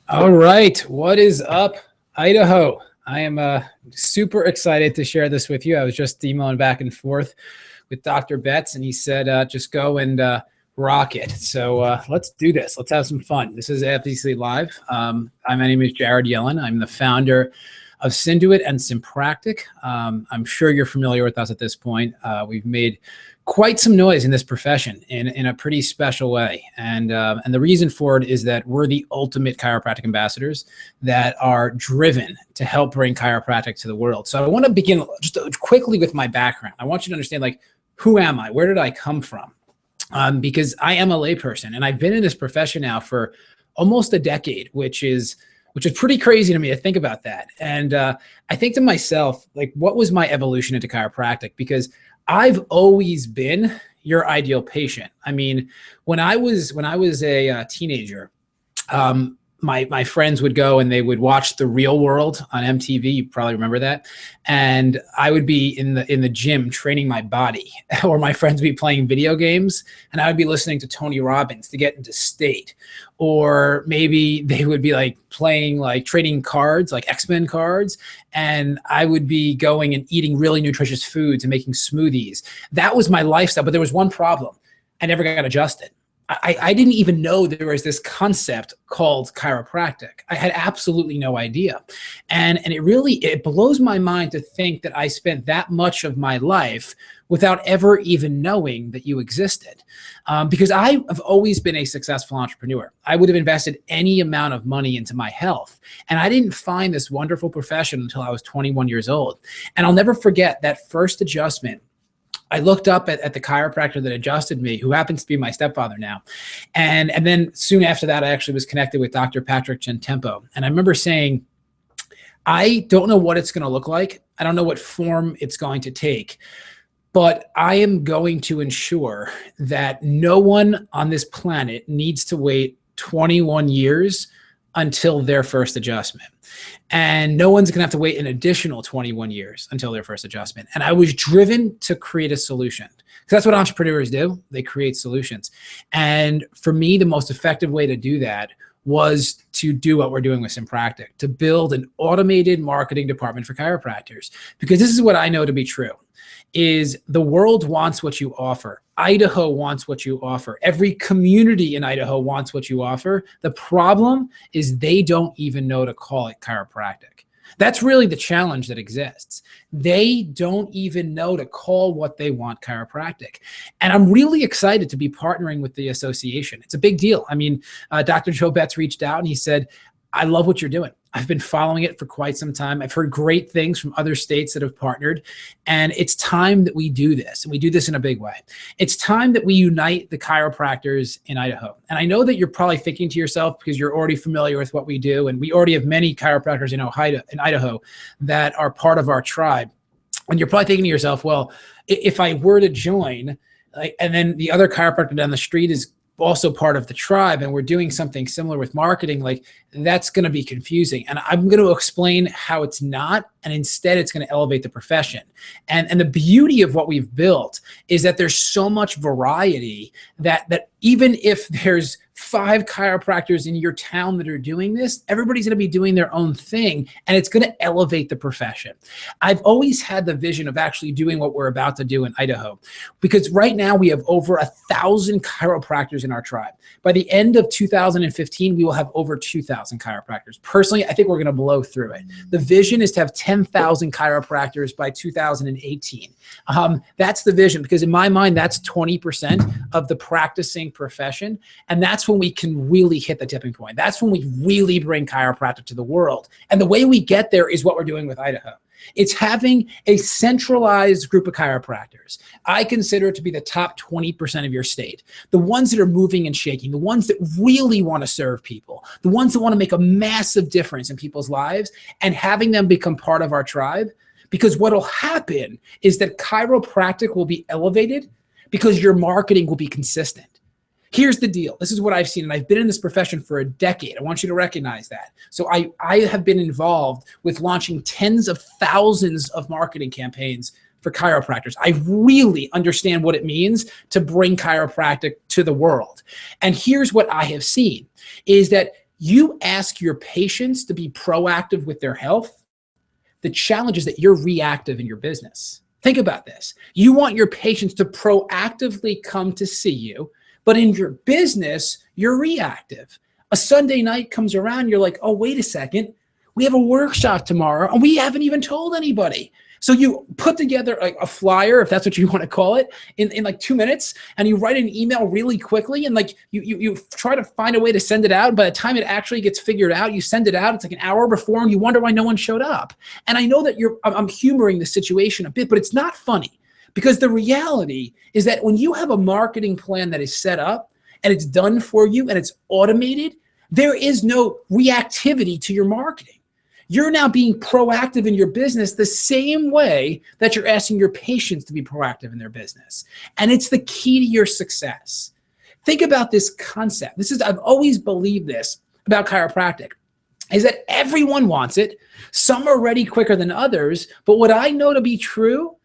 All right, what is up, Idaho? I am super excited to share this with you. I was just emailing back and forth with Dr. Betts, and he said, just go and rock it. So let's do this. Let's have some fun. This is FDC Live. My name is Jared Yellen. I'm the founder of Synduit and Simpractic. I'm sure you're familiar with us at this point. We've made quite some noise in this profession in a pretty special way. And the reason for it is that we're the ultimate chiropractic ambassadors that are driven to help bring chiropractic to the world. So I want to begin just quickly with my background. I want you to understand, like, who am I? Where did I come from? Because I am a layperson, and I've been in this profession now for almost a decade, which is pretty crazy to me to think about that. And I think to myself, like, what was my evolution into chiropractic? Because I've always been your ideal patient. I mean, when I was a teenager, my friends would go and they would watch The Real World on MTV. You probably remember that. And I would be in the gym training my body, or my friends would be playing video games, and I would be listening to Tony Robbins to get into state. Or maybe they would be like playing, like trading cards, like X-Men cards, and I would be going and eating really nutritious foods and making smoothies. That was my lifestyle, but there was one problem. I never got adjusted. I didn't even know there was this concept called chiropractic. I had absolutely no idea. And it blows my mind to think that I spent that much of my life without ever even knowing that you existed. Because I have always been a successful entrepreneur. I would have invested any amount of money into my health. And I didn't find this wonderful profession until I was 21 years old. And I'll never forget that first adjustment. I looked up at the chiropractor that adjusted me, who happens to be my stepfather now. And then soon after that, I actually was connected with Dr. Patrick Gentempo. And I remember saying, I don't know what it's going to look like. I don't know what form it's going to take, but I am going to ensure that no one on this planet needs to wait 21 years until their first adjustment. And no one's going to have to wait an additional 21 years until their first adjustment. And I was driven to create a solution, because that's what entrepreneurs do. They create solutions. And for me, the most effective way to do that was to do what we're doing with Simpractic, to build an automated marketing department for chiropractors. Because this is what I know to be true, is the world wants what you offer. Idaho wants what you offer. Every community in Idaho wants what you offer. The problem is they don't even know to call it chiropractic. That's really the challenge that exists. They don't even know to call what they want chiropractic. And I'm really excited to be partnering with the association. It's a big deal. I mean, Dr. Joe Betts reached out and he said, I love what you're doing. I've been following it for quite some time. I've heard great things from other states that have partnered, and it's time that we do this, and we do this in a big way. It's time that we unite the chiropractors in Idaho. And I know that you're probably thinking to yourself, because you're already familiar with what we do, and we already have many chiropractors in Idaho that are part of our tribe. And you're probably thinking to yourself, well, if I were to join, and then the other chiropractor down the street is also part of the tribe, and we're doing something similar with marketing, like, that's going to be confusing. And I'm going to explain how it's not, and instead it's going to elevate the profession. And the beauty of what we've built is that there's so much variety that even if there's 5 chiropractors in your town that are doing this, everybody's going to be doing their own thing, and it's going to elevate the profession. I've always had the vision of actually doing what we're about to do in Idaho, because right now we have over 1,000 chiropractors in our tribe. By the end of 2015, we will have over 2,000 chiropractors. Personally, I think we're going to blow through it. The vision is to have 10,000 chiropractors by 2018. That's the vision, because in my mind, that's 20% of the practicing profession. And that's when we can really hit the tipping point. That's when we really bring chiropractic to the world. And the way we get there is what we're doing with Idaho. It's having a centralized group of chiropractors. I consider it to be the top 20% of your state, the ones that are moving and shaking, the ones that really want to serve people, the ones that want to make a massive difference in people's lives, and having them become part of our tribe. Because what will happen is that chiropractic will be elevated because your marketing will be consistent. Here's the deal. This is what I've seen, and I've been in this profession for a decade. I want you to recognize that. So I have been involved with launching tens of thousands of marketing campaigns for chiropractors. I really understand what it means to bring chiropractic to the world. And here's what I have seen is that you ask your patients to be proactive with their health. The challenge is that you're reactive in your business. Think about this. You want your patients to proactively come to see you, but in your business, you're reactive. A Sunday night comes around, you're like, oh, wait a second. We have a workshop tomorrow and we haven't even told anybody. So you put together a flyer, if that's what you want to call it, in like 2 minutes, and you write an email really quickly, and like you try to find a way to send it out. By the time it actually gets figured out, you send it out. It's like an hour before, and you wonder why no one showed up. And I know that I'm humoring the situation a bit, but it's not funny, because the reality is that when you have a marketing plan that is set up and it's done for you and it's automated, there is no reactivity to your marketing. You're now being proactive in your business the same way that you're asking your patients to be proactive in their business. And it's the key to your success. Think about this concept. I've always believed this about chiropractic, is that everyone wants it. Some are ready quicker than others. But what I know to be true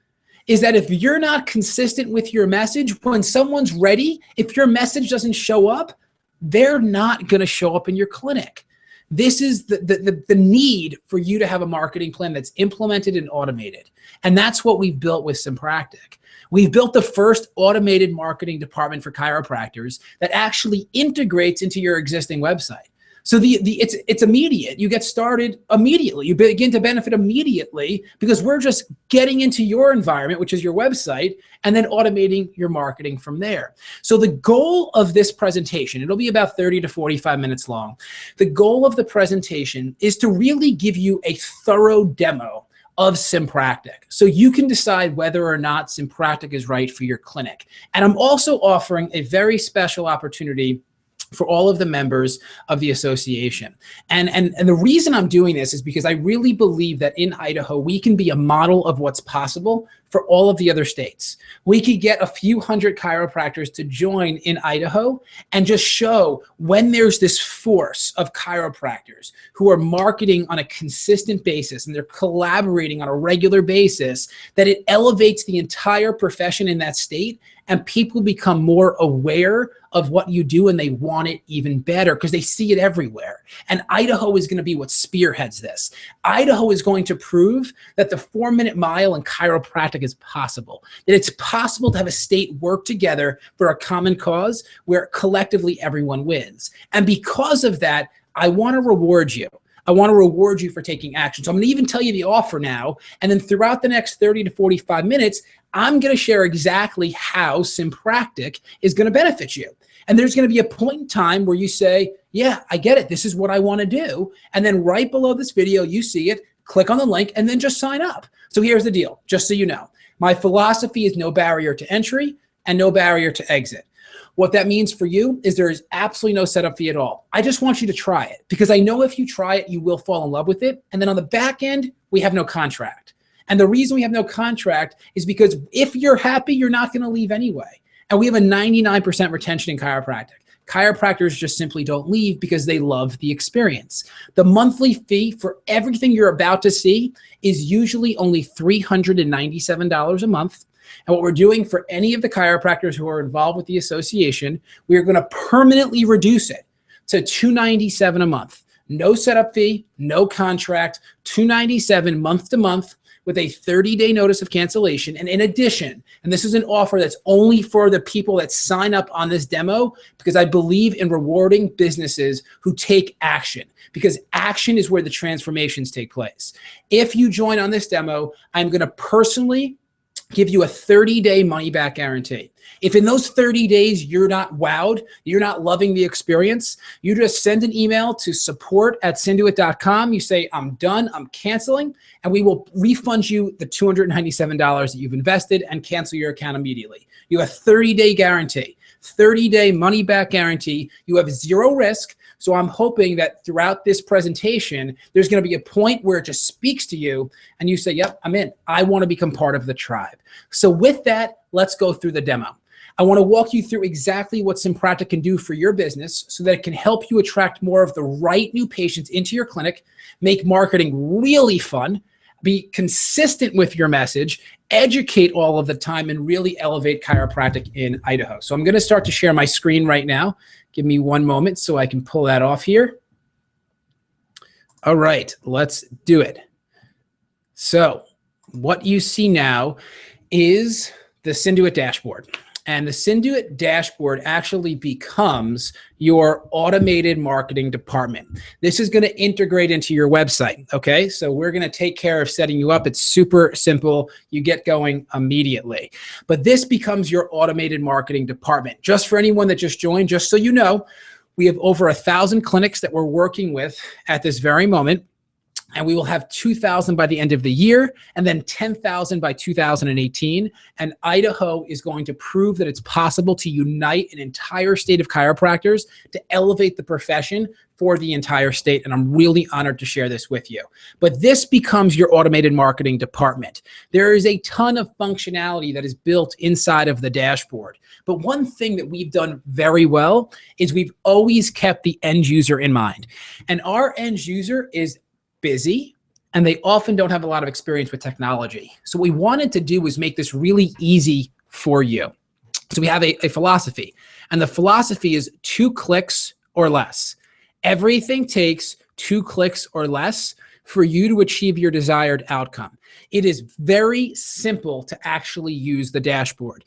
is that if you're not consistent with your message, when someone's ready, if your message doesn't show up, they're not going to show up in your clinic. This is the need for you to have a marketing plan that's implemented and automated. And that's what we've built with Simpractic. We've built the first automated marketing department for chiropractors that actually integrates into your existing website. So it's immediate. You get started immediately. You begin to benefit immediately because we're just getting into your environment, which is your website, and then automating your marketing from there. So the goal of this presentation, it'll be about 30 to 45 minutes long. The goal of the presentation is to really give you a thorough demo of Simpractic, so you can decide whether or not Simpractic is right for your clinic. And I'm also offering a very special opportunity for all of the members of the association. And the reason I'm doing this is because I really believe that in Idaho, we can be a model of what's possible for all of the other states. We could get a few hundred chiropractors to join in Idaho and just show when there's this force of chiropractors who are marketing on a consistent basis and they're collaborating on a regular basis, that it elevates the entire profession in that state, and people become more aware of what you do and they want it even better because they see it everywhere. And Idaho is going to be what spearheads this. Idaho is going to prove that the 4-minute mile in chiropractic is possible, that it's possible to have a state work together for a common cause where collectively everyone wins. And because of that, I want to reward you. I want to reward you for taking action. So I'm going to even tell you the offer now. And then throughout the next 30 to 45 minutes, I'm going to share exactly how Simpractic is going to benefit you. And there's going to be a point in time where you say, yeah, I get it. This is what I want to do. And then right below this video, you see it, click on the link, and then just sign up. So here's the deal, just so you know. My philosophy is no barrier to entry and no barrier to exit. What that means for you is there is absolutely no setup fee at all. I just want you to try it because I know if you try it, you will fall in love with it. And then on the back end, we have no contract. And the reason we have no contract is because if you're happy, you're not going to leave anyway. And we have a 99% retention in chiropractic. Chiropractors just simply don't leave because they love the experience. The monthly fee for everything you're about to see is usually only $397 a month. And what we're doing for any of the chiropractors who are involved with the association, we are going to permanently reduce it to $297 a month. No setup fee, no contract, $297 month to month with a 30-day notice of cancellation. And in addition, and this is an offer that's only for the people that sign up on this demo, because I believe in rewarding businesses who take action, because action is where the transformations take place. If you join on this demo, I'm going to personally give you a 30-day money-back guarantee. If in those 30 days you're not wowed, you're not loving the experience, you just send an email to support@synduit.com. You say, I'm done, I'm canceling, and we will refund you the $297 that you've invested and cancel your account immediately. You have a 30-day guarantee, 30-day money-back guarantee. You have zero risk. So I'm hoping that throughout this presentation, there's going to be a point where it just speaks to you and you say, yep, I'm in. I want to become part of the tribe. So with that, let's go through the demo. I want to walk you through exactly what Simpractic can do for your business so that it can help you attract more of the right new patients into your clinic, make marketing really fun, be consistent with your message, educate all of the time, and really elevate chiropractic in Idaho. So I'm going to start to share my screen right now. Give me one moment so I can pull that off here. All right, let's do it. So what you see now is the Synduit dashboard. And the Synduit dashboard actually becomes your automated marketing department. This is going to integrate into your website. Okay, so we're going to take care of setting you up. It's super simple. You get going immediately. But this becomes your automated marketing department. Just for anyone that just joined, just so you know, we have over 1,000 clinics that we're working with at this very moment. And we will have 2,000 by the end of the year, and then 10,000 by 2018. And IDAHO is going to prove that it's possible to unite an entire state of chiropractors to elevate the profession for the entire state. And I'm really honored to share this with you. But this becomes your automated marketing department. There is a ton of functionality that is built inside of the dashboard. But one thing that we've done very well is we've always kept the end user in mind. And our end user is busy, and they often don't have a lot of experience with technology. So what we wanted to do was make this really easy for you. So we have a philosophy, and the philosophy is 2 clicks or less. Everything takes 2 clicks or less for you to achieve your desired outcome. It is very simple to actually use the dashboard.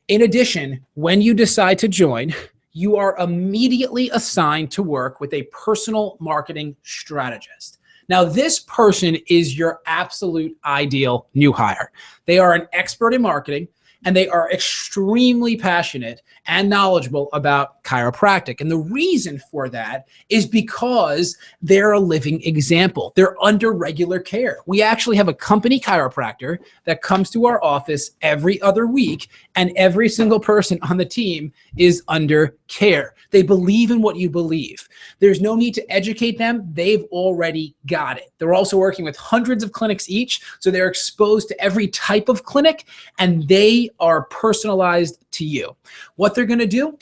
In addition, when you decide to join, you are immediately assigned to work with a personal marketing strategist. Now, this person is your absolute ideal new hire. They are an expert in marketing, and they are extremely passionate and knowledgeable about chiropractic. And the reason for that is because they're a living example. They're under regular care. We actually have a company chiropractor that comes to our office every other week, and every single person on the team is under care. They believe in what you believe. There's no need to educate them. They've already got it. They're also working with hundreds of clinics each, so they're exposed to every type of clinic, and they are personalized to you. What they're going to do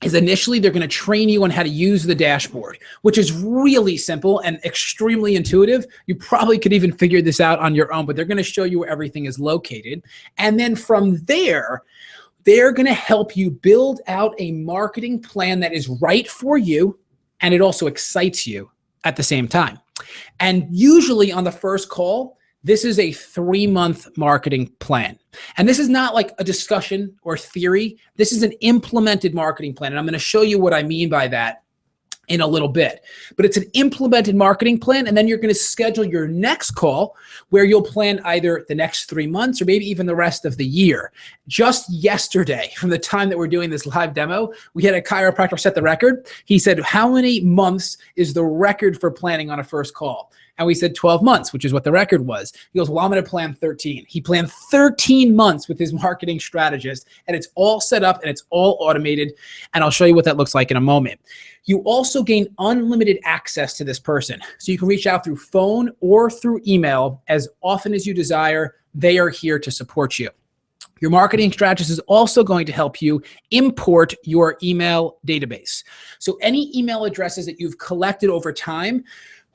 is initially they're going to train you on how to use the dashboard, which is really simple and extremely intuitive. You probably could even figure this out on your own, but they're going to show you where everything is located. And then from there, they're going to help you build out a marketing plan that is right for you, and it also excites you at the same time. And usually on the first call, this is a 3-month marketing plan. And this is not like a discussion or theory. This is an implemented marketing plan. And I'm going to show you what I mean by that in a little bit. But it's an implemented marketing plan. And then you're going to schedule your next call where you'll plan either the next 3 months or maybe even the rest of the year. Just yesterday, from the time that we're doing this live demo, we had a chiropractor set the record. He said, how many months is the record for planning on a first call? And we said 12 months, which is what the record was. He goes, well, I'm going to plan 13. He planned 13 months with his marketing strategist, and it's all set up and it's all automated. And I'll show you what that looks like in a moment. You also gain unlimited access to this person. So you can reach out through phone or through email as often as you desire. They are here to support you. Your marketing strategist is also going to help you import your email database. So any email addresses that you've collected over time,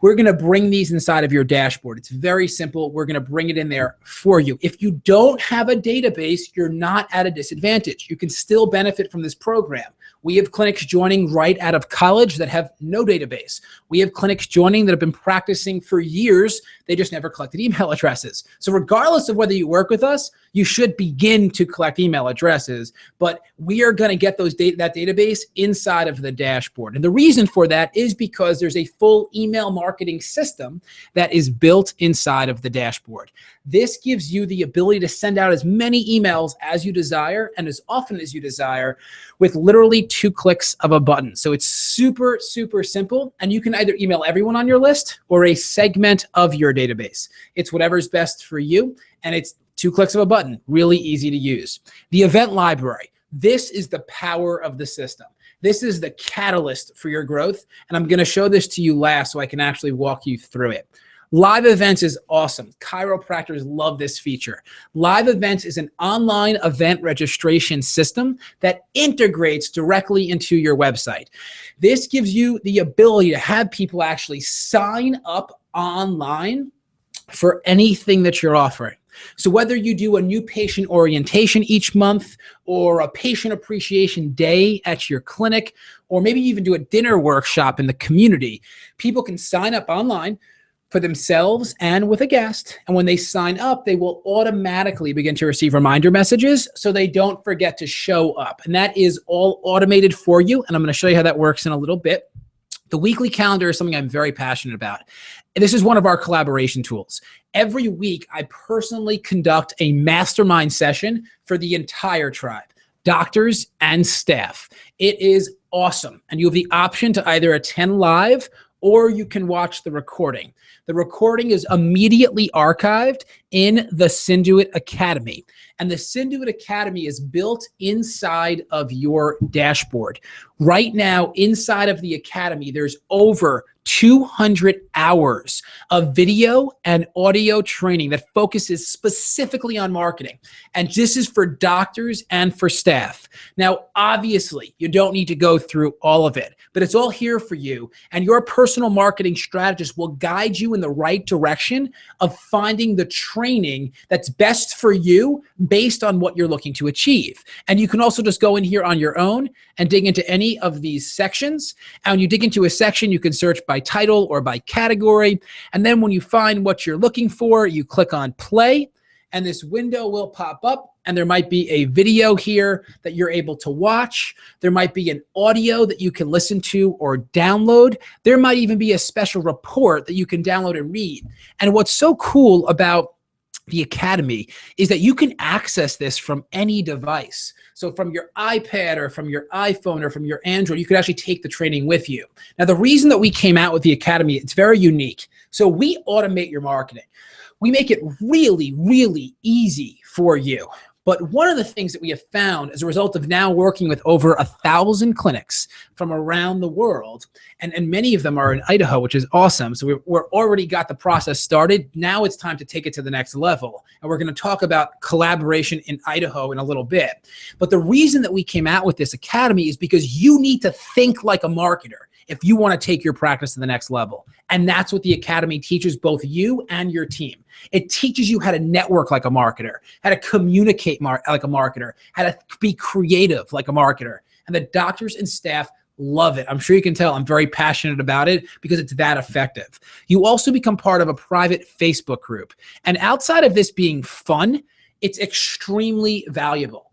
we're going to bring these inside of your dashboard. It's very simple. We're going to bring it in there for you. If you don't have a database, you're not at a disadvantage. You can still benefit from this program. We have clinics joining right out of college that have no database. We have clinics joining that have been practicing for years. They just never collected email addresses. So regardless of whether you work with us, you should begin to collect email addresses, but we are going to get that database inside of the dashboard. And the reason for that is because there's a full email marketing system that is built inside of the dashboard. This gives you the ability to send out as many emails as you desire and as often as you desire with literally 2 clicks of a button. So it's super, super simple. And you can either email everyone on your list or a segment of your database. It's whatever's best for you. And it's 2 clicks of a button, really easy to use. The event library. This is the power of the system. This is the catalyst for your growth. And I'm going to show this to you last so I can actually walk you through it. Live events is awesome. Chiropractors love this feature. Live events is an online event registration system that integrates directly into your website. This gives you the ability to have people actually sign up online for anything that you're offering. So whether you do a new patient orientation each month or a patient appreciation day at your clinic, or maybe even do a dinner workshop in the community, people can sign up online for themselves and with a guest. And when they sign up, they will automatically begin to receive reminder messages so they don't forget to show up. And that is all automated for you. And I'm going to show you how that works in a little bit. The weekly calendar is something I'm very passionate about. This is one of our collaboration tools. Every week, I personally conduct a mastermind session for the entire tribe, doctors and staff. It is awesome. And you have the option to either attend live or you can watch the recording. The recording is immediately archived in the Synduit Academy. And the Synduit Academy is built inside of your dashboard. Right now, inside of the Academy, there's over 200 hours of video and audio training that focuses specifically on marketing. And this is for doctors and for staff. Now, obviously, you don't need to go through all of it, but it's all here for you. And your personal marketing strategist will guide you in the right direction of finding the training that's best for you based on what you're looking to achieve. And you can also just go in here on your own and dig into any of these sections. And when you dig into a section, you can search by title or by category. And then when you find what you're looking for, you click on play, and this window will pop up. And there might be a video here that you're able to watch. There might be an audio that you can listen to or download. There might even be a special report that you can download and read. And what's so cool about the Academy is that you can access this from any device. So from your iPad or from your iPhone or from your Android, you could actually take the training with you. Now, the reason that we came out with the Academy, it's very unique. So we automate your marketing. We make it really, really easy for you. But one of the things that we have found as a result of now working with over 1,000 clinics from around the world, and many of them are in Idaho, which is awesome. So we're already got the process started. Now it's time to take it to the next level. And we're going to talk about collaboration in Idaho in a little bit. But the reason that we came out with this Academy is because you need to think like a marketer if you want to take your practice to the next level. And that's what the Academy teaches both you and your team. It teaches you how to network like a marketer, how to communicate like a marketer, how to be creative like a marketer. And the doctors and staff love it. I'm sure you can tell I'm very passionate about it because it's that effective. You also become part of a private Facebook group. And outside of this being fun, it's extremely valuable.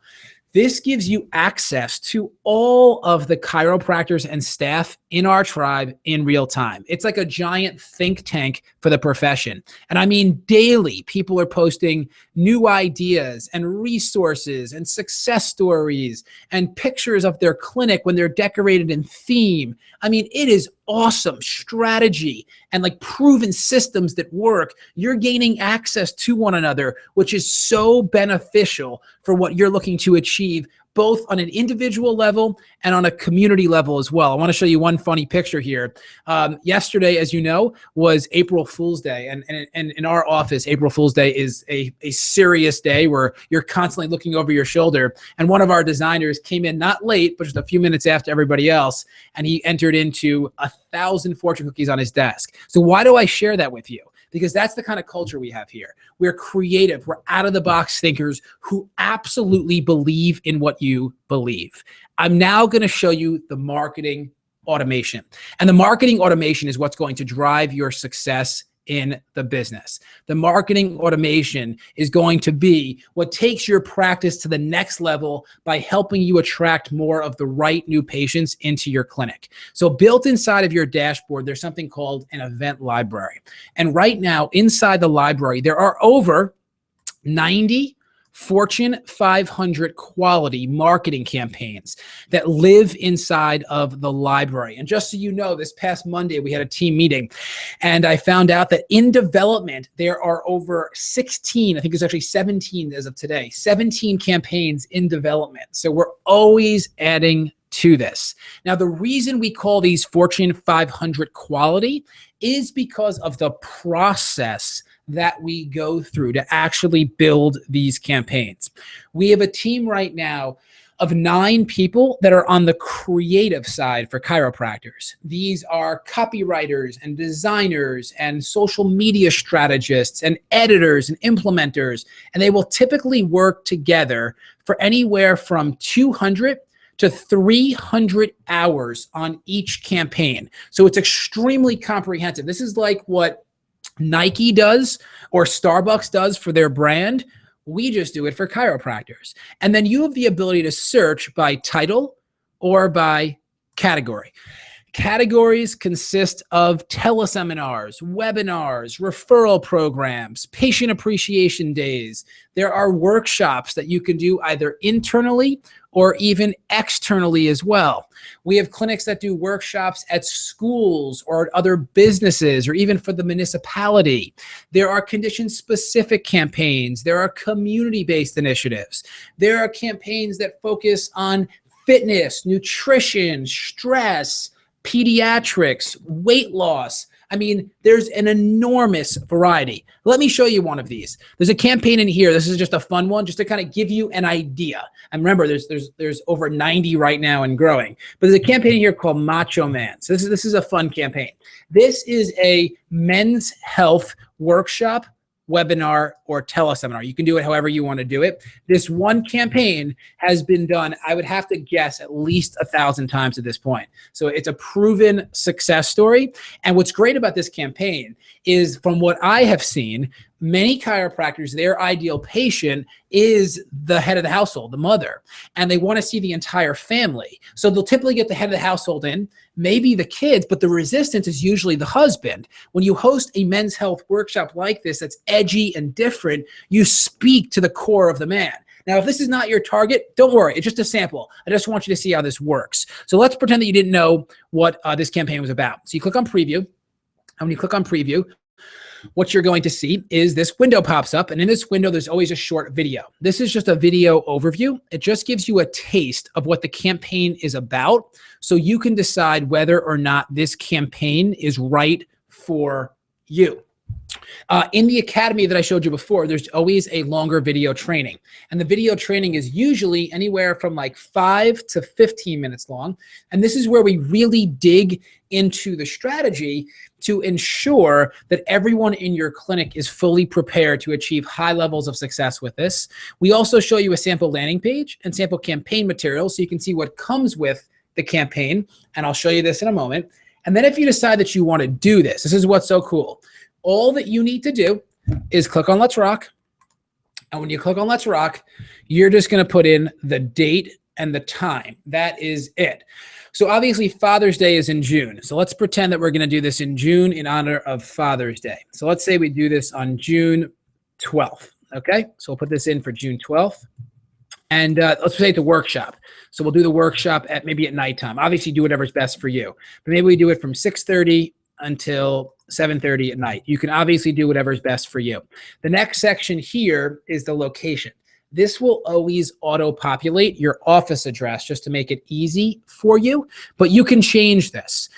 This gives you access to all of the chiropractors and staff in our tribe in real time. It's like a giant think tank for the profession. And I mean, daily, people are posting new ideas and resources and success stories and pictures of their clinic when they're decorated in theme. I mean, it is awesome strategy and like proven systems that work. You're gaining access to one another, which is so beneficial for what you're looking to achieve, both on an individual level and on a community level as well. I want to show you one funny picture here. Yesterday, as you know, was April Fool's Day. And in our office, April Fool's Day is a serious day where you're constantly looking over your shoulder. And one of our designers came in not late, but just a few minutes after everybody else. And he entered into 1,000 fortune cookies on his desk. So why do I share that with you? Because that's the kind of culture we have here. We're creative. We're out-of-the-box thinkers who absolutely believe in what you believe. I'm now going to show you the marketing automation. And the marketing automation is what's going to drive your success in the business. The marketing automation is going to be what takes your practice to the next level by helping you attract more of the right new patients into your clinic. So built inside of your dashboard, there's something called an event library. And right now inside the library, there are over 90 Fortune 500 quality marketing campaigns that live inside of the library. And just so you know, this past Monday, we had a team meeting and I found out that in development, there are over 16, I think it's actually 17 as of today, 17 campaigns in development. So we're always adding to this. Now, the reason we call these Fortune 500 quality is because of the process that we go through to actually build these campaigns. We have a team right now of 9 people that are on the creative side for chiropractors. These are copywriters and designers and social media strategists and editors and implementers, and they will typically work together for anywhere from 200 to 300 hours on each campaign. So it's extremely comprehensive. This is like what Nike does or Starbucks does for their brand. We just do it for chiropractors. And then you have the ability to search by title or by category. Categories consist of teleseminars, webinars, referral programs, patient appreciation days. There are workshops that you can do either internally or even externally as well. We have clinics that do workshops at schools or at other businesses or even for the municipality. There are condition-specific campaigns. There are community-based initiatives. There are campaigns that focus on fitness, nutrition, stress, pediatrics, weight loss. I mean, there's an enormous variety. Let me show you one of these. There's a campaign in here. This is just a fun one, just to kind of give you an idea. And remember, there's over 90 right now and growing. But there's a campaign here called Macho Man. So this is a fun campaign. This is a men's health workshop, webinar, or teleseminar. You can do it however you want to do it. This one campaign has been done, I would have to guess, at least 1,000 times at this point. So it's a proven success story. And what's great about this campaign is, from what I have seen, many chiropractors, their ideal patient is the head of the household, the mother, and they want to see the entire family. So they'll typically get the head of the household in, maybe the kids, but the resistance is usually the husband. When you host a men's health workshop like this that's edgy and different, you speak to the core of the man. Now, if this is not your target, don't worry. It's just a sample. I just want you to see how this works. So let's pretend that you didn't know what this campaign was about. So you click on preview, and when you click on preview, what you're going to see is this window pops up, and in this window, there's always a short video. This is just a video overview. It just gives you a taste of what the campaign is about, so you can decide whether or not this campaign is right for you. In the academy that I showed you before, there's always a longer video training. And the video training is usually anywhere from like 5 to 15 minutes long. And this is where we really dig into the strategy to ensure that everyone in your clinic is fully prepared to achieve high levels of success with this. We also show you a sample landing page and sample campaign materials, so you can see what comes with the campaign. And I'll show you this in a moment. And then if you decide that you want to do this, this is what's so cool. All that you need to do is click on Let's Rock. And when you click on Let's Rock, you're just going to put in the date and the time. That is it. So obviously Father's Day is in June. So let's pretend that we're going to do this in June in honor of Father's Day. So let's say we do this on June 12th. Okay. So we'll put this in for June 12th. And let's say it's a workshop. So we'll do the workshop maybe at nighttime. Obviously do whatever's best for you. But maybe we do it from 6:30 until 7:30 at night. You can obviously do whatever's best for you. The next section here is the location. This will always auto-populate your office address just to make it easy for you, but you can change this.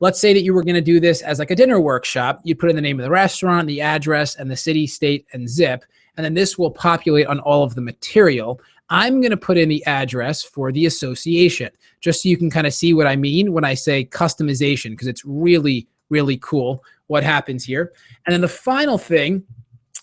Let's say that you were going to do this as like a dinner workshop. You put in the name of the restaurant, the address, and the city, state, and zip, and then this will populate on all of the material. I'm going to put in the address for the association, just so you can kind of see what I mean when I say customization, because it's really, really cool what happens here. And then the final thing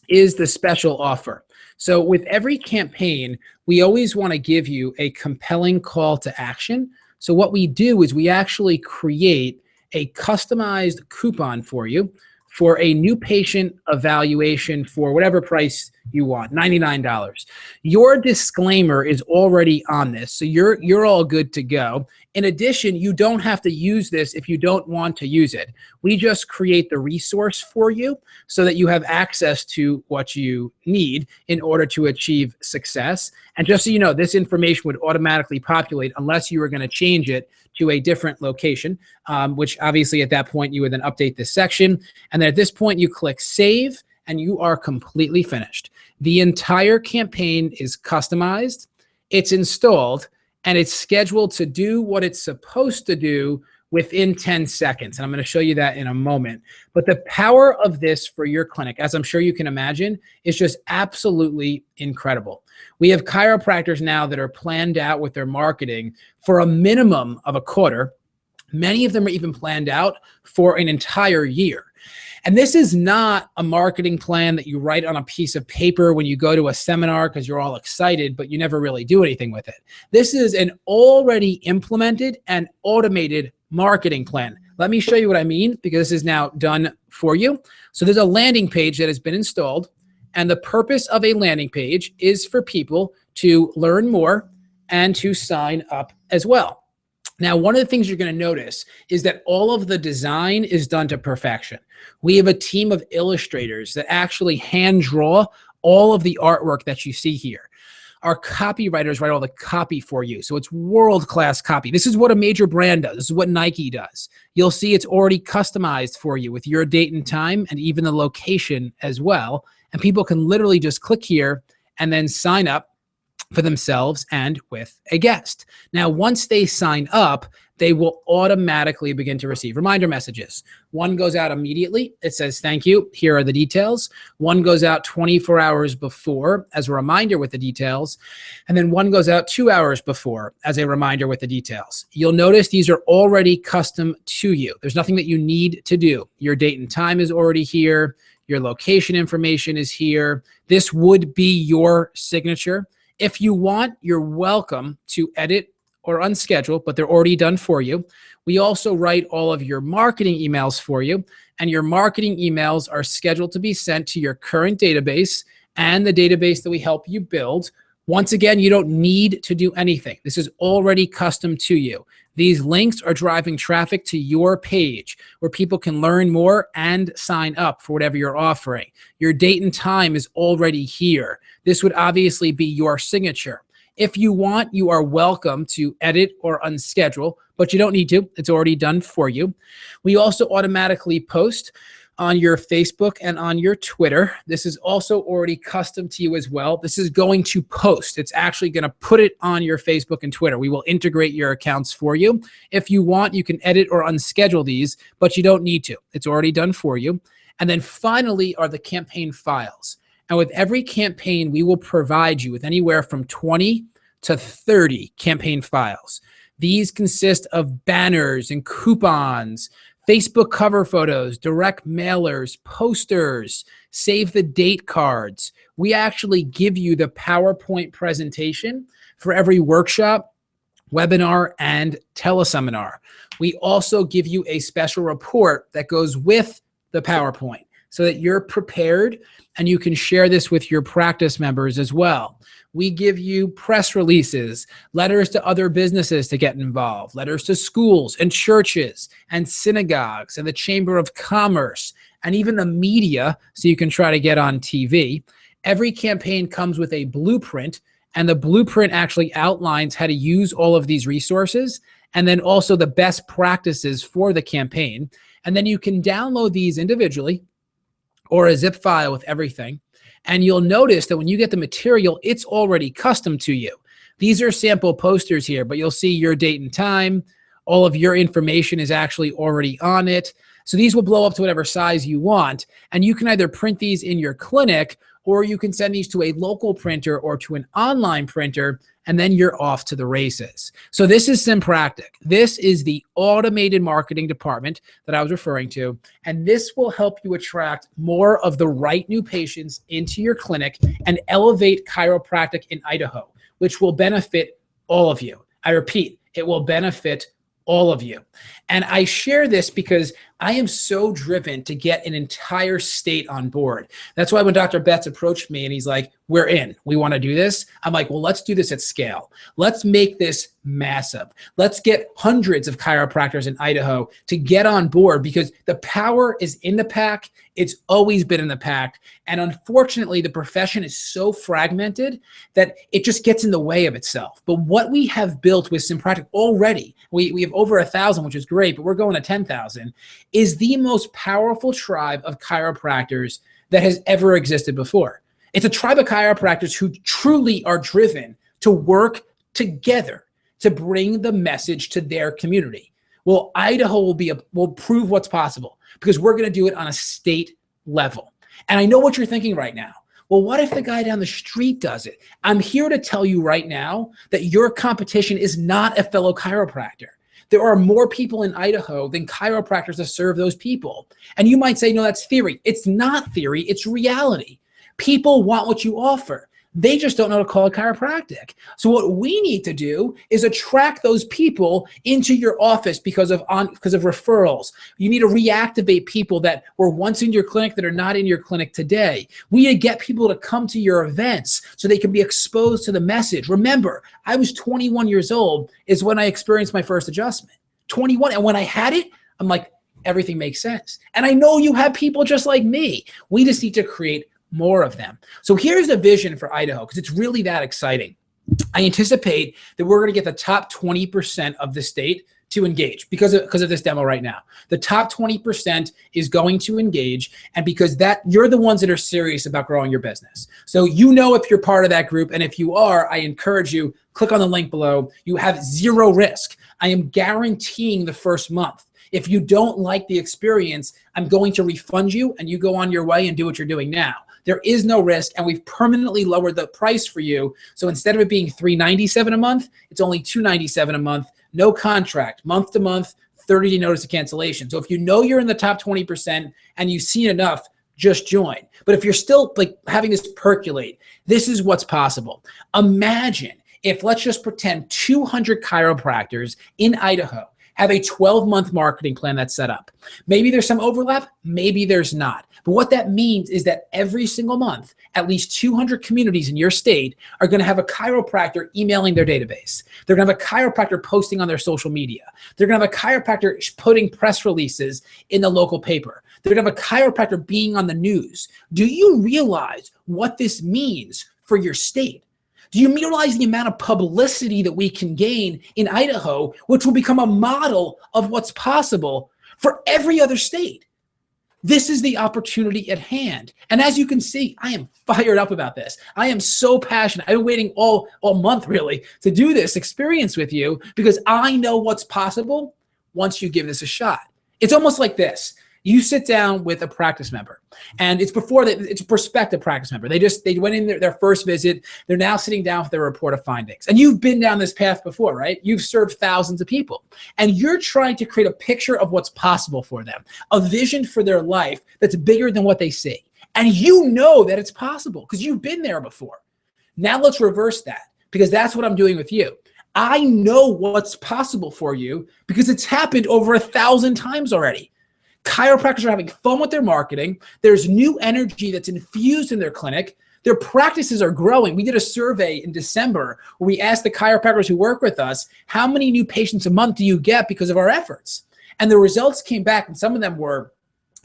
is the special offer. So with every campaign, we always want to give you a compelling call to action. So what we do is we actually create a customized coupon for you for a new patient evaluation for whatever price you want, $99. Your disclaimer is already on this, so you're all good to go. In addition, you don't have to use this if you don't want to use it. We just create the resource for you so that you have access to what you need in order to achieve success. And just so you know, this information would automatically populate unless you were going to change it to a different location, which obviously at that point you would then update this section. And then at this point you click save and you are completely finished. The entire campaign is customized, it's installed, and it's scheduled to do what it's supposed to do within 10 seconds. And I'm going to show you that in a moment. But the power of this for your clinic, as I'm sure you can imagine, is just absolutely incredible. We have chiropractors now that are planned out with their marketing for a minimum of a quarter. Many of them are even planned out for an entire year. And this is not a marketing plan that you write on a piece of paper when you go to a seminar because you're all excited, but you never really do anything with it. This is an already implemented and automated marketing plan. Let me show you what I mean, because this is now done for you. So there's a landing page that has been installed, and the purpose of a landing page is for people to learn more and to sign up as well. Now, one of the things you're going to notice is that all of the design is done to perfection. We have a team of illustrators that actually hand draw all of the artwork that you see here. Our copywriters write all the copy for you. So it's world-class copy. This is what a major brand does. This is what Nike does. You'll see it's already customized for you with your date and time and even the location as well. And people can literally just click here and then sign up for themselves and with a guest. Now, once they sign up, they will automatically begin to receive reminder messages. One goes out immediately. It says, thank you. Here are the details. One goes out 24 hours before as a reminder with the details. And then one goes out 2 hours before as a reminder with the details. You'll notice these are already custom to you. There's nothing that you need to do. Your date and time is already here. Your location information is here. This would be your signature. If you want, you're welcome to edit or unschedule, but they're already done for you. We also write all of your marketing emails for you, and your marketing emails are scheduled to be sent to your current database and the database that we help you build. Once again, you don't need to do anything. This is already custom to you. These links are driving traffic to your page where people can learn more and sign up for whatever you're offering. Your date and time is already here. This would obviously be your signature. If you want, you are welcome to edit or unschedule, but you don't need to. It's already done for you. We also automatically post on your Facebook and on your Twitter. This is also already custom to you as well. This is going to post. It's actually going to put it on your Facebook and Twitter. We will integrate your accounts for you. If you want, you can edit or unschedule these, but you don't need to. It's already done for you. And then finally are the campaign files. And with every campaign, we will provide you with anywhere from 20 to 30 campaign files. These consist of banners and coupons, Facebook cover photos, direct mailers, posters, save the date cards. We actually give you the PowerPoint presentation for every workshop, webinar, and teleseminar. We also give you a special report that goes with the PowerPoint so that you're prepared and you can share this with your practice members as well. We give you press releases, letters to other businesses to get involved, letters to schools and churches and synagogues and the Chamber of Commerce and even the media so you can try to get on TV. Every campaign comes with a blueprint, and the blueprint actually outlines how to use all of these resources and then also the best practices for the campaign. And then you can download these individually or a zip file with everything. And you'll notice that when you get the material, it's already custom to you. These are sample posters here, but you'll see your date and time. All of your information is actually already on it. So these will blow up to whatever size you want. And you can either print these in your clinic, or you can send these to a local printer or to an online printer, and then you're off to the races. So this is Simpractic. This is the automated marketing department that I was referring to, and this will help you attract more of the right new patients into your clinic and elevate chiropractic in Idaho, which will benefit all of you. I repeat, it will benefit all of you. And I share this because I am so driven to get an entire state on board. That's why when Dr. Betts approached me and he's like, we're in, we want to do this. I'm like, well, let's do this at scale. Let's make this massive. Let's get hundreds of chiropractors in Idaho to get on board because the power is in the pack. It's always been in the pack. And unfortunately, the profession is so fragmented that it just gets in the way of itself. But what we have built with Simpractic already, we have over 1,000, which is great, but we're going to 10,000, is the most powerful tribe of chiropractors that has ever existed before. It's a tribe of chiropractors who truly are driven to work together to bring the message to their community. Well, Idaho will prove what's possible because we're going to do it on a state level. And I know what you're thinking right now. Well, what if the guy down the street does it? I'm here to tell you right now that your competition is not a fellow chiropractor. There are more people in Idaho than chiropractors to serve those people. And you might say, no, that's theory. It's not theory, it's reality. People want what you offer. They just don't know to call it chiropractic. So what we need to do is attract those people into your office because of referrals. You need to reactivate people that were once in your clinic that are not in your clinic today. We need to get people to come to your events so they can be exposed to the message. Remember, I was 21 years old is when I experienced my first adjustment. 21. And when I had it, I'm like, everything makes sense. And I know you have people just like me. We just need to create more of them. So here's the vision for Idaho, because it's really that exciting. I anticipate that we're going to get the top 20% of the state to engage because of this demo right now. The top 20% is going to engage, and because that you're the ones that are serious about growing your business. So you know if you're part of that group, and if you are, I encourage you, click on the link below. You have zero risk. I am guaranteeing the first month. If you don't like the experience, I'm going to refund you and you go on your way and do what you're doing now. There is no risk, and we've permanently lowered the price for you. So instead of it being $397 a month, it's only $297 a month, no contract, month to month, 30-day notice of cancellation. So if you know you're in the top 20% and you've seen enough, just join. But if you're still like having this percolate, this is what's possible. Imagine if, let's just pretend 200 chiropractors in Idaho have a 12-month marketing plan that's set up. Maybe there's some overlap, maybe there's not. But what that means is that every single month, at least 200 communities in your state are gonna have a chiropractor emailing their database. They're gonna have a chiropractor posting on their social media. They're gonna have a chiropractor putting press releases in the local paper. They're gonna have a chiropractor being on the news. Do you realize what this means for your state? Do you realize the amount of publicity that we can gain in Idaho, which will become a model of what's possible for every other state? This is the opportunity at hand. And as you can see, I am fired up about this. I am so passionate. I've been waiting all month really to do this experience with you because I know what's possible once you give this a shot. It's almost like this. You sit down with a practice member, and it's a prospective practice member. They went in their first visit. They're now sitting down with their report of findings. And you've been down this path before, right? You've served thousands of people, and you're trying to create a picture of what's possible for them, a vision for their life that's bigger than what they see. And you know that it's possible because you've been there before. Now let's reverse that, because that's what I'm doing with you. I know what's possible for you because it's happened over 1,000 times already. Chiropractors are having fun with their marketing. There's new energy that's infused in their clinic. Their practices are growing. We did a survey in December where we asked the chiropractors who work with us, how many new patients a month do you get because of our efforts? And the results came back, and some of them were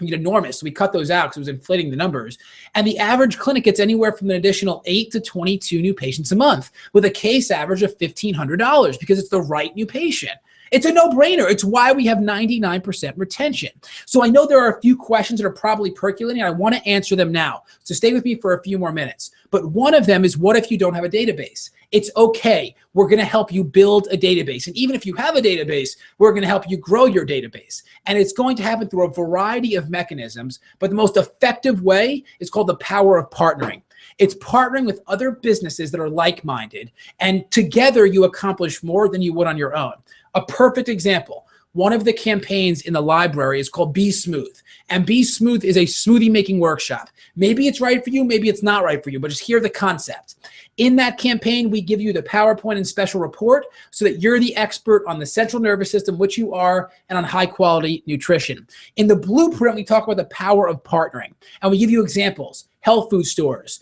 enormous. So we cut those out because it was inflating the numbers. And the average clinic gets anywhere from an additional 8 to 22 new patients a month with a case average of $1,500 because it's the right new patient. It's a no-brainer. It's why we have 99% retention. So I know there are a few questions that are probably percolating. I want to answer them now. So stay with me for a few more minutes. But one of them is, what if you don't have a database? It's okay. We're going to help you build a database. And even if you have a database, we're going to help you grow your database. And it's going to happen through a variety of mechanisms. But the most effective way is called the power of partnering. It's partnering with other businesses that are like-minded, and together you accomplish more than you would on your own. A perfect example, one of the campaigns in the library is called Be Smooth. And Be Smooth is a smoothie making workshop. Maybe it's right for you, maybe it's not right for you, but just hear the concept. In that campaign, we give you the PowerPoint and special report so that you're the expert on the central nervous system, which you are, and on high quality nutrition. In the blueprint, we talk about the power of partnering, and we give you examples, health food stores.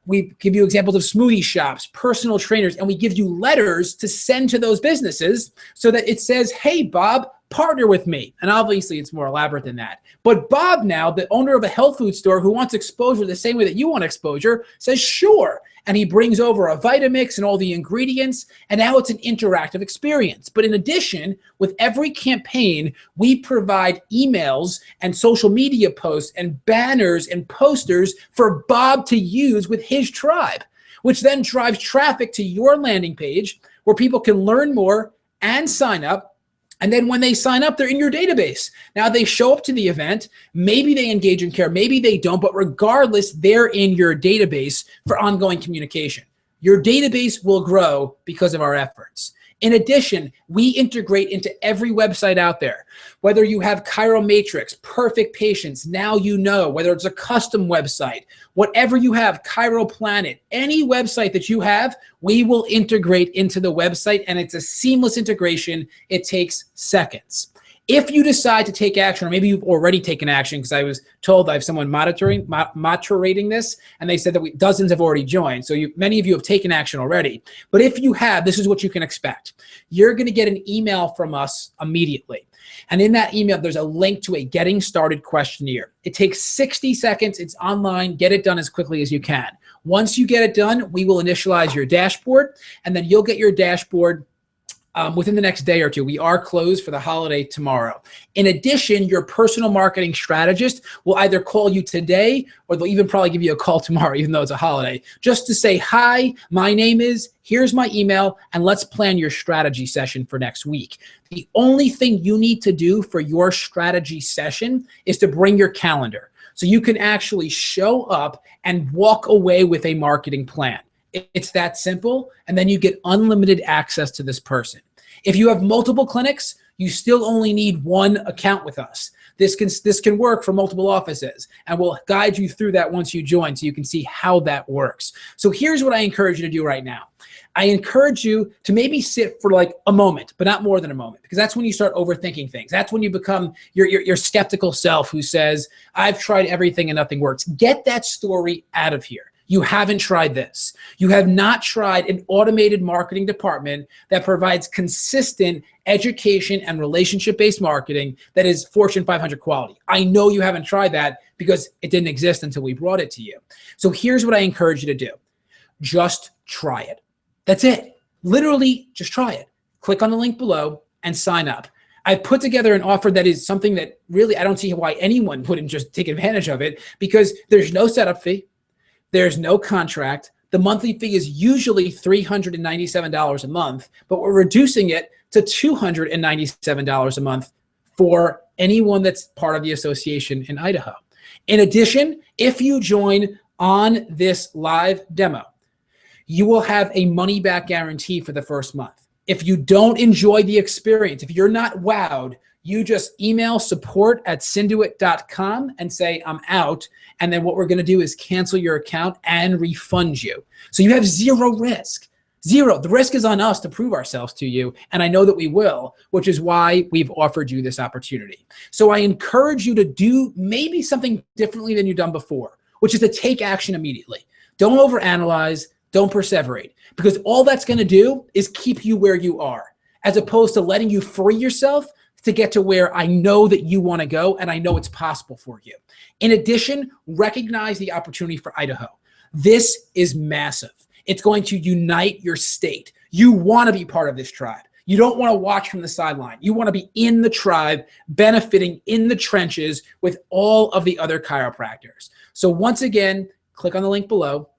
We give you examples of smoothie shops, personal trainers, and we give you letters to send to those businesses so that it says, hey, Bob, partner with me. And obviously it's more elaborate than that. But Bob now, the owner of a health food store who wants exposure the same way that you want exposure, says sure. And he brings over a Vitamix and all the ingredients, and now it's an interactive experience. But in addition, with every campaign, we provide emails and social media posts and banners and posters for Bob to use with his tribe, which then drives traffic to your landing page where people can learn more and sign up. And then when they sign up, they're in your database. Now they show up to the event, maybe they engage in care, maybe they don't, but regardless, they're in your database for ongoing communication. Your database will grow because of our efforts. In addition, we integrate into every website out there. Whether you have ChiroMatrix, Perfect Patients, Now You Know, whether it's a custom website, whatever you have, ChiroPlanet, any website that you have, we will integrate into the website, and it's a seamless integration. It takes seconds. If you decide to take action, or maybe you've already taken action, because I was told I have someone moderating this, and they said that dozens have already joined. So many of you have taken action already. But if you have, this is what you can expect. You're going to get an email from us immediately. And in that email, there's a link to a getting started questionnaire. It takes 60 seconds. It's online. Get it done as quickly as you can. Once you get it done, we will initialize your dashboard, and then you'll get your dashboard within the next day or two. We are closed for the holiday tomorrow. In addition, your personal marketing strategist will either call you today, or they'll even probably give you a call tomorrow, even though it's a holiday, just to say, hi, my name is, here's my email, and let's plan your strategy session for next week. The only thing you need to do for your strategy session is to bring your calendar, so you can actually show up and walk away with a marketing plan. It's that simple, and then you get unlimited access to this person. If you have multiple clinics, you still only need one account with us. This can work for multiple offices, and we'll guide you through that once you join so you can see how that works. So here's what I encourage you to do right now. I encourage you to maybe sit for like a moment, but not more than a moment, because that's when you start overthinking things. That's when you become your skeptical self who says, I've tried everything and nothing works. Get that story out of here. You haven't tried this. You have not tried an automated marketing department that provides consistent education and relationship-based marketing that is Fortune 500 quality. I know you haven't tried that because it didn't exist until we brought it to you. So here's what I encourage you to do. Just try it. That's it. Literally, just try it. Click on the link below and sign up. I've put together an offer that is something that really I don't see why anyone wouldn't just take advantage of it, because there's no setup fee. There's no contract. The monthly fee is usually $397 a month, but we're reducing it to $297 a month for anyone that's part of the association in Idaho. In addition, if you join on this live demo, you will have a money-back guarantee for the first month. If you don't enjoy the experience, if you're not wowed, you just email support@synduit.com and say, I'm out. And then what we're going to do is cancel your account and refund you. So you have zero risk. Zero. The risk is on us to prove ourselves to you. And I know that we will, which is why we've offered you this opportunity. So I encourage you to do maybe something differently than you've done before, which is to take action immediately. Don't overanalyze. Don't perseverate, because all that's going to do is keep you where you are, as opposed to letting you free yourself to get to where I know that you want to go, and I know it's possible for you. In addition, recognize the opportunity for Idaho. This is massive. It's going to unite your state. You want to be part of this tribe. You don't want to watch from the sideline. You want to be in the tribe, benefiting in the trenches with all of the other chiropractors. So once again, click on the link below.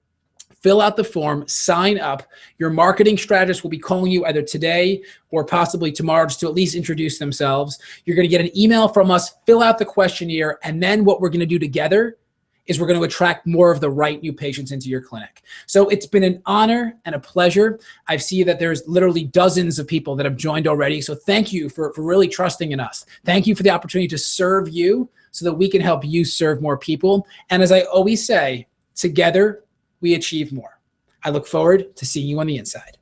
Fill out the form, sign up. Your marketing strategist will be calling you either today or possibly tomorrow just to at least introduce themselves. You're going to get an email from us, fill out the questionnaire, and then what we're going to do together is we're going to attract more of the right new patients into your clinic. So it's been an honor and a pleasure. I see that there's literally dozens of people that have joined already. So thank you for really trusting in us. Thank you for the opportunity to serve you so that we can help you serve more people. And as I always say, together, we achieve more. I look forward to seeing you on the inside.